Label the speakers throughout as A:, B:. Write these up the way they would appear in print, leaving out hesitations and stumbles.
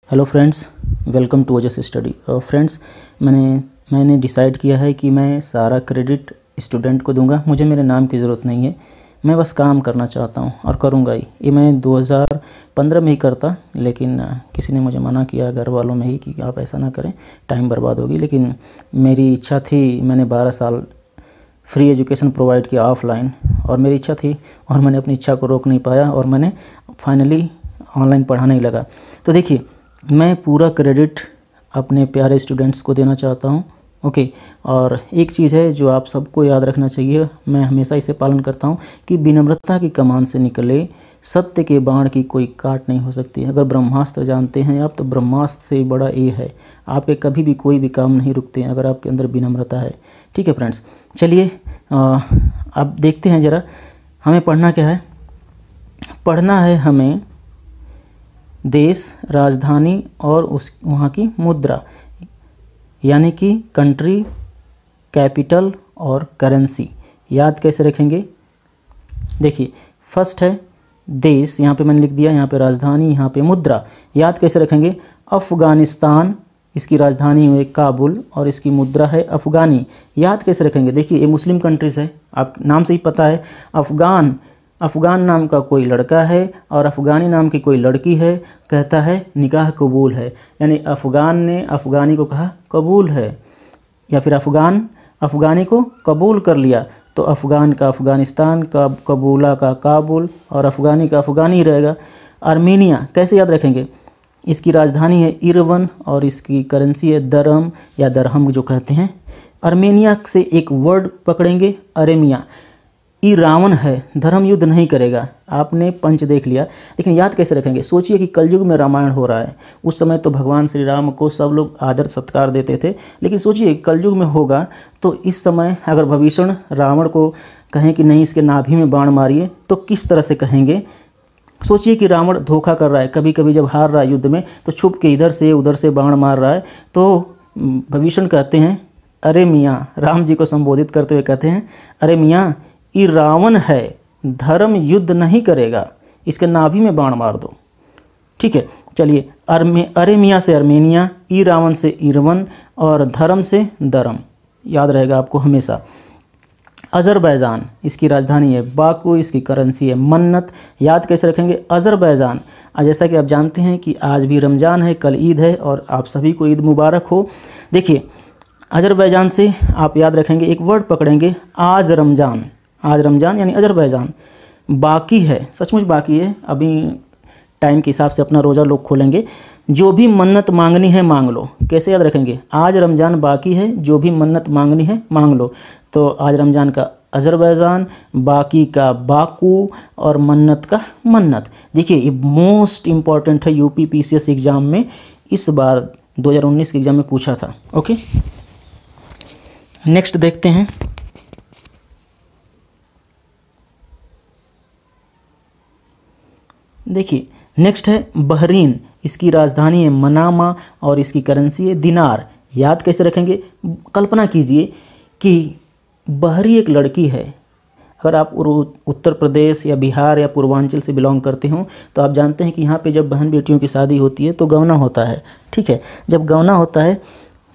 A: Hello friends, welcome to Ojas study. Friends, मैंने decide किया है कि मैं सारा क्रेडिट स्टूडेंट को दूंगा। मुझे मेरे नाम की ज़रूरत नहीं है, मैं बस काम करना चाहता हूं और करूंगा ही। ये मैं 2015 में ही करता, लेकिन किसी ने मुझे मना किया, घर वालों में ही, कि आप ऐसा ना करें, टाइम बर्बाद होगी। लेकिन मेरी इच्छा थी, मैंने 12 साल फ्री एजुकेशन प्रोवाइड किया ऑफलाइन, और मेरी इच्छा थी और मैंने अपनी इच्छा को रोक नहीं पाया और मैंने फाइनली ऑनलाइन पढ़ाने ही लगा। तो देखिए, मैं पूरा क्रेडिट अपने प्यारे स्टूडेंट्स को देना चाहता हूं, ओके। और एक चीज़ है जो आप सबको याद रखना चाहिए, मैं हमेशा इसे पालन करता हूं, कि विनम्रता की कमान से निकले सत्य के बाण की कोई काट नहीं हो सकती। अगर ब्रह्मास्त्र जानते हैं आप, तो ब्रह्मास्त्र से बड़ा ये है, आपके कभी भी कोई भी काम नहीं रुकते हैं अगर आपके अंदर विनम्रता है। ठीक है फ्रेंड्स, चलिए अब देखते हैं ज़रा हमें पढ़ना क्या है। पढ़ना है हमें देश, राजधानी और उस वहाँ की मुद्रा, यानी कि कंट्री, कैपिटल और करेंसी। याद कैसे रखेंगे? देखिए, फर्स्ट है देश, यहाँ पे मैंने लिख दिया, यहाँ पे राजधानी, यहाँ पे मुद्रा। याद कैसे रखेंगे? अफ़गानिस्तान, इसकी राजधानी है काबुल और इसकी मुद्रा है अफ़गानी। याद कैसे रखेंगे? देखिए, ये मुस्लिम कंट्रीज़ है, आप नाम से ही पता है। अफ़गान नाम का कोई लड़का है और अफ़गानी नाम की कोई लड़की है, कहता है निकाह कबूल है, यानी अफ़गान ने अफ़गानी को कहा कबूल है, या फिर अफ़गान अफ़गानी को कबूल कर लिया, तो अफ़गान का अफ़गानिस्तान, का कबूला का काबुल और अफ़गानी का अफ़गानी रहेगा। आर्मेनिया कैसे याद रखेंगे? इसकी राजधानी है इरवन और इसकी करेंसी है दरम या दरहम जो कहते हैं। आर्मेनिया से एक वर्ड पकड़ेंगे, अरेमिया। ईरावन है, धर्म युद्ध नहीं करेगा। आपने पंच देख लिया, लेकिन याद कैसे रखेंगे? सोचिए कि कलयुग में रामायण हो रहा है, उस समय तो भगवान श्री राम को सब लोग आदर सत्कार देते थे, लेकिन सोचिए कलयुग में होगा तो इस समय अगर भविष्ण रावण को कहें कि नहीं इसके नाभि में बाण मारिए, तो किस तरह से कहेंगे? सोचिए कि रावण धोखा कर रहा है, कभी कभी जब हार रहा है युद्ध में तो छुप के इधर से उधर से बाण मार रहा है, तो भविष्ण कहते हैं अरे मियाँ, राम जी को संबोधित करते हुए कहते हैं अरे मियाँ, ईरावन है, धर्म युद्ध नहीं करेगा, इसके नाभि में बाण मार दो। ठीक है, चलिए, अरेमिया से आर्मेनिया, ईरावन से इरवन और धर्म से दरम। याद रहेगा आपको हमेशा। अज़रबैजान, इसकी राजधानी है बाकू, इसकी करेंसी है मन्नत। याद कैसे रखेंगे? अज़रबैजान। जैसा कि आप जानते हैं कि आज भी रमज़ान है, कल ईद है, और आप सभी को ईद मुबारक हो। देखिए, अज़रबैजान से आप याद रखेंगे, एक वर्ड पकड़ेंगे, आज रमज़ान। आज रमज़ान यानी अज़रबैजान। बाकी है, सचमुच बाकी है, अभी टाइम के हिसाब से अपना रोज़ा लोग खोलेंगे। जो भी मन्नत मांगनी है मांग लो। कैसे याद रखेंगे? आज रमज़ान बाकी है, जो भी मन्नत मांगनी है मांग लो। तो आज रमज़ान का अज़रबैजान, बाकी का बाकू और मन्नत का मन्नत। देखिए, ये मोस्ट इम्पॉर्टेंट है, यूपी पीसीएस एग्ज़ाम में इस बार 2019 के एग्ज़ाम में पूछा था। ओके, नेक्स्ट देखते हैं। देखिए, नेक्स्ट है बहरीन, इसकी राजधानी है मनामा और इसकी करेंसी है दिनार। याद कैसे रखेंगे? कल्पना कीजिए कि बहरी एक लड़की है। अगर आप उत्तर प्रदेश या बिहार या पूर्वांचल से बिलोंग करते हो तो आप जानते हैं कि यहाँ पे जब बहन बेटियों की शादी होती है तो गौना होता है। ठीक है, जब गौना होता है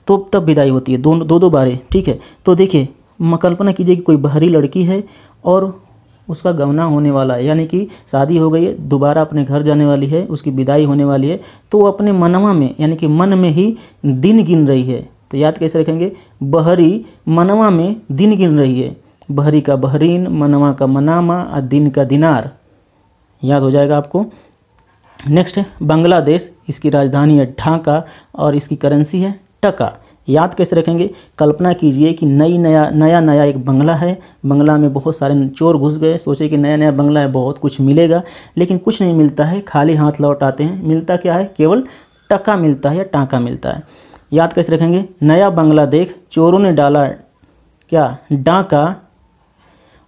A: तो तब विदाई होती है, दो बारें। ठीक है, तो देखिए, कल्पना कीजिए कि कोई बहरी लड़की है और उसका गौना होने वाला है, यानी कि शादी हो गई है, दोबारा अपने घर जाने वाली है, उसकी विदाई होने वाली है, तो वो अपने मनवा में यानी कि मन में ही दिन गिन रही है। तो याद कैसे रखेंगे? बहरी मनवा में दिन गिन रही है। बहरी का बहरीन, मनवा का मनामा और दिन का दिनार। याद हो जाएगा आपको। नेक्स्ट है बांग्लादेश, इसकी राजधानी है ढाका और इसकी करेंसी है टका। याद कैसे रखेंगे? कल्पना कीजिए कि नया एक बंगला है, बंगला में बहुत सारे चोर घुस गए, सोचे कि नया बंगला है, बहुत कुछ मिलेगा, लेकिन कुछ नहीं मिलता है, खाली हाथ लौट आते हैं। मिलता क्या है? केवल टका मिलता है या टाका मिलता है। याद कैसे रखेंगे? नया बंगला देख चोरों ने डाला क्या? डाका,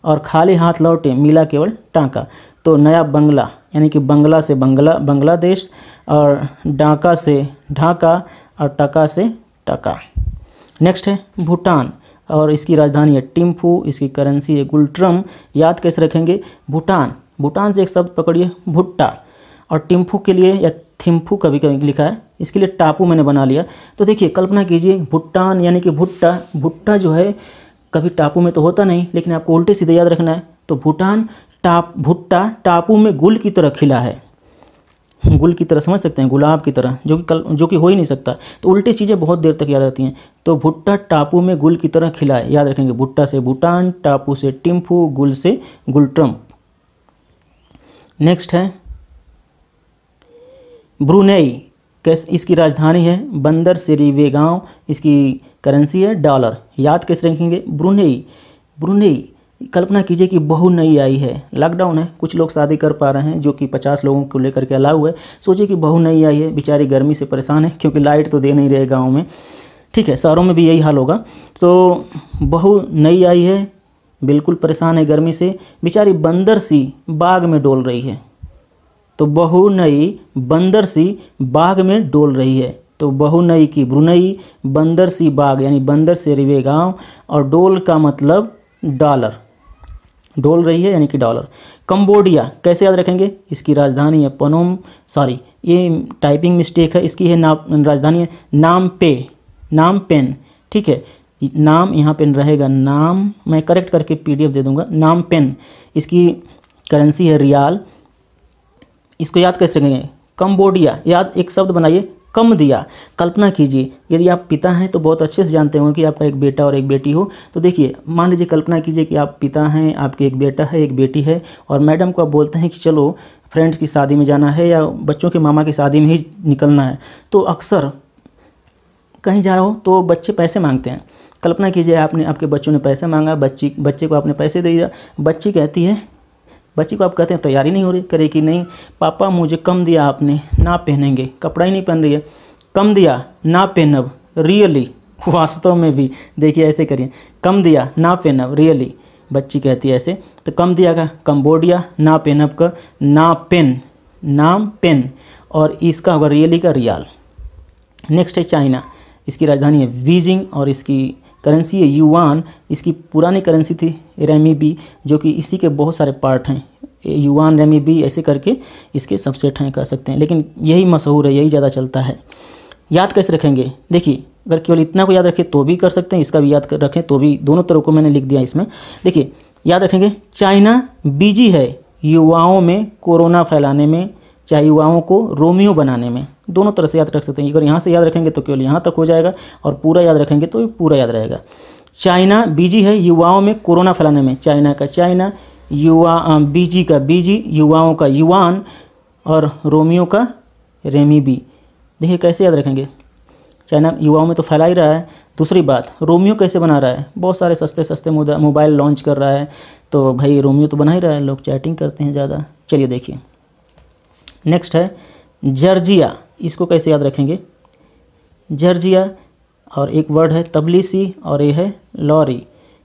A: और खाली हाथ लौटे, मिला केवल टाका। तो नया बंगला यानी कि बंगला से बांग्लादेश, और डाका से ढाका, और टका से टका। नेक्स्ट है भूटान, और इसकी राजधानी है टिम्फू, इसकी करेंसी है गुल्ट्रम। याद कैसे रखेंगे? भूटान से एक शब्द पकड़िए, भुट्टा, और टिम्फू के लिए या थिम्फू कभी कभी लिखा है इसके लिए टापू मैंने बना लिया। तो देखिए कल्पना कीजिए भूटान यानी कि भुट्टा, भुट्टा जो है कभी टापू में तो होता नहीं, लेकिन आपको उल्टे सीधे याद रखना है। तो भूटान भुट्टा टापू में गुल की तरह खिला है, गुल की तरह समझ सकते हैं, गुलाब की तरह, जो कि हो ही नहीं सकता। तो उल्टी चीज़ें बहुत देर तक याद रहती हैं। तो भुट्टा टापू में गुल की तरह खिला है, याद रखेंगे। भुट्टा से भूटान, टापू से टिम्फू, गुल से गुलट्रम्प। नेक्स्ट है ब्रुनेई, कैसे इसकी राजधानी है बंदर सिरिवे गांव, इसकी करेंसी है डॉलर। याद कैसे रखेंगे ब्रुनेई। ब्रुनेई कल्पना कीजिए कि बहू नई आई है, लॉकडाउन है, कुछ लोग शादी कर पा रहे हैं जो कि 50 लोगों को लेकर के अलाउ है। सोचिए कि बहू नई आई है, बेचारी गर्मी से परेशान है क्योंकि लाइट तो दे नहीं रहे गाँव में, ठीक है, शहरों में भी यही हाल होगा। तो बहू नई आई है, बिल्कुल परेशान है गर्मी से, बेचारी बंदर सी बाग में डोल रही है। तो बहू नई बंदर सी बाग में डोल रही है। तो बहू नई की ब्रुनेई, बंदर सी बाग यानी बंदर से रिवे गाँव, और डोल का मतलब डॉलर, डोल रही है यानी कि डॉलर। कंबोडिया कैसे याद रखेंगे, इसकी राजधानी है पनोम, सॉरी ये टाइपिंग मिस्टेक है, इसकी है राजधानी है नाम पेन, ठीक है, नाम यहाँ पे रहेगा नाम, मैं करेक्ट करके PDF दे दूंगा, नाम पेन। इसकी करेंसी है रियाल। इसको याद कैसे रखेंगे, कंबोडिया, याद एक शब्द बनाइए कम दिया। कल्पना कीजिए यदि आप पिता हैं तो बहुत अच्छे से जानते होंगे कि आपका एक बेटा और एक बेटी हो। तो देखिए मान लीजिए कल्पना कीजिए कि आप पिता हैं, आपके एक बेटा है एक बेटी है, और मैडम को आप बोलते हैं कि चलो फ्रेंड्स की शादी में जाना है या बच्चों के मामा की शादी में ही निकलना है। तो अक्सर कहीं जाओ तो बच्चे पैसे मांगते हैं। कल्पना कीजिए आपके बच्चों ने पैसे मांगा, बच्चे को आपने पैसे दे दिया, बच्ची को आप कहते हैं तैयारी नहीं हो रही, करे कि नहीं पापा मुझे कम दिया आपने, ना पहनेंगे, कपड़ा ही नहीं पहन रही है, कम दिया ना पहनब, रियली, वास्तव में भी देखिए ऐसे करिए, कम दिया ना पहनब, रियली बच्ची कहती है ऐसे। तो कम दिया का कंबोडिया, ना पहनब का नाम पेन, और इसका होगा रियली का रियाल। नेक्स्ट है चाइना, इसकी राजधानी है बीजिंग और इसकी करेंसी है युआन। इसकी पुरानी करेंसी थी रेमीबी, जो कि इसी के बहुत सारे पार्ट हैं, युआन रेमीबी ऐसे करके इसके सबसेट हैं कह सकते हैं, लेकिन यही मशहूर है, यही ज़्यादा चलता है। याद कैसे रखेंगे, देखिए अगर केवल इतना को याद रखें तो भी कर सकते हैं, इसका भी याद रखें तो भी, दोनों तरह को मैंने लिख दिया इसमें। देखिए याद रखेंगे चाइना बिजी है युवाओं में कोरोना फैलाने में, चाहे युवाओं को रोमियो बनाने में, दोनों तरह से याद रख सकते हैं। अगर यहाँ से याद रखेंगे तो केवल यहाँ तक हो जाएगा, और पूरा याद रखेंगे तो पूरा याद रहेगा। चाइना बिजी है युवाओं में कोरोना फैलाने में, चाइना का चाइना, बीजी का बीजी, युवाओं का युवान, और रोमियो का रेमीबी। देखिए कैसे याद रखेंगे, चाइना युवाओं में तो फैला ही रहा है। दूसरी बात, रोमियो कैसे बना रहा है, बहुत सारे सस्ते मोबाइल लॉन्च कर रहा है, तो भाई रोमियो तो बना ही रहा है, लोग चैटिंग करते हैं ज़्यादा। चलिए देखिए नेक्स्ट है जॉर्जिया, इसको कैसे याद रखेंगे, जॉर्जिया, और एक वर्ड है तबलिसी, और ये है लॉरी,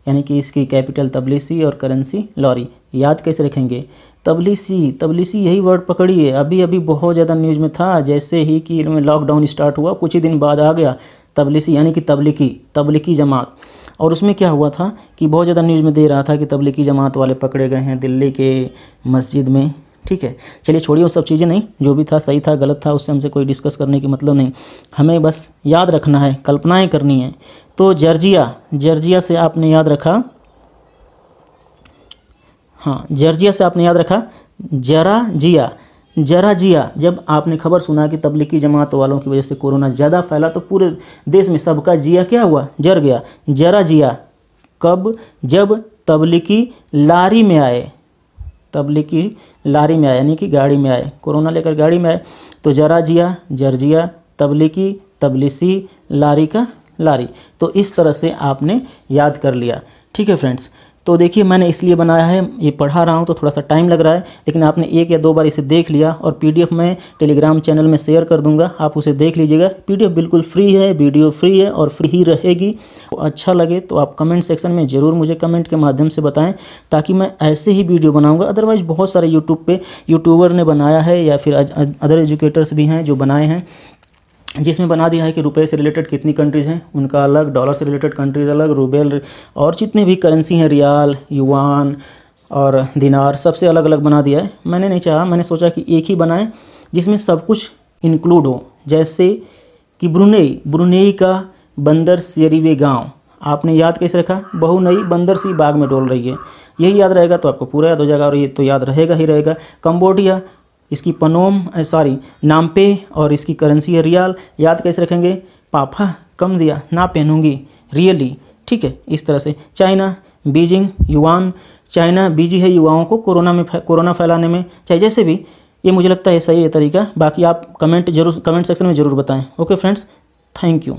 A: यानी कि इसकी कैपिटल तबलिसी और करेंसी लॉरी। याद कैसे रखेंगे, तबलिसी यही वर्ड पकड़िए, अभी बहुत ज़्यादा न्यूज़ में था, जैसे ही कि लॉकडाउन स्टार्ट हुआ कुछ ही दिन बाद आ गया तबलिसी, यानी कि तबलीगी जमात। और उसमें क्या हुआ था कि बहुत ज़्यादा न्यूज़ में दे रहा था कि तबलीगी जमात वाले पकड़े गए हैं दिल्ली के मस्जिद में, ठीक है। चलिए छोड़िए वो सब चीज़ें, नहीं जो भी था सही था गलत था उससे हमसे कोई डिस्कस करने की मतलब नहीं, हमें बस याद रखना है, कल्पनाएं करनी है। तो जॉर्जिया से आपने याद रखा, हाँ जॉर्जिया से आपने याद रखा जरा जिया। जब आपने खबर सुना कि तबलीगी जमात वालों की वजह से कोरोना ज़्यादा फैला तो पूरे देश में सबका जिया क्या हुआ, जर गया। जरा जिया कब, जब तबलीगी लारी में आए, यानी कि गाड़ी में आए, कोरोना लेकर गाड़ी में आए। तो जरा जिया, जर्जिया, तबलीगी, तबलिसी, लारी का लारी। तो इस तरह से आपने याद कर लिया, ठीक है फ्रेंड्स। तो देखिए मैंने इसलिए बनाया है, ये पढ़ा रहा हूँ तो थोड़ा सा टाइम लग रहा है, लेकिन आपने 1 या 2 बार इसे देख लिया, और PDF मैं टेलीग्राम चैनल में शेयर कर दूंगा, आप उसे देख लीजिएगा। PDF बिल्कुल फ्री है, वीडियो फ्री है और फ्री ही रहेगी। तो अच्छा लगे तो आप कमेंट सेक्शन में ज़रूर मुझे कमेंट के माध्यम से बताएं, ताकि मैं ऐसे ही वीडियो बनाऊँगा। अदरवाइज़ बहुत सारे यूट्यूबर ने बनाया है, या फिर अदर एजुकेटर्स भी हैं जो बनाए हैं, जिसमें बना दिया है कि रुपए से रिलेटेड कितनी कंट्रीज़ हैं उनका अलग, डॉलर से रिलेटेड कंट्रीज़ अलग, रूबेल और जितने भी करेंसी हैं, रियाल, युआन और दिनार, सबसे अलग अलग बना दिया है। मैंने नहीं चाहा, मैंने सोचा कि एक ही बनाएं जिसमें सब कुछ इंक्लूड हो, जैसे कि ब्रुनेई का बंदर सेरीवे गांव, आपने याद कैसे रखा, बहू नई बंदर सी बाग में डोल रही है, यही याद रहेगा तो आपको पूरा याद हो जाएगा, और ये तो याद रहेगा ही रहेगा। कंबोडिया, इसकी नामपे और इसकी करेंसी है रियाल, याद कैसे रखेंगे, पापा कम दिया ना पहनूंगी रियली, ठीक है, इस तरह से। China Beijing yuan, China busy है युवाओं को कोरोना फैलाने में, चाहे जैसे भी, ये मुझे लगता है सही है तरीका। बाकी आप कमेंट सेक्शन में ज़रूर बताएं। Okay friends, thank you.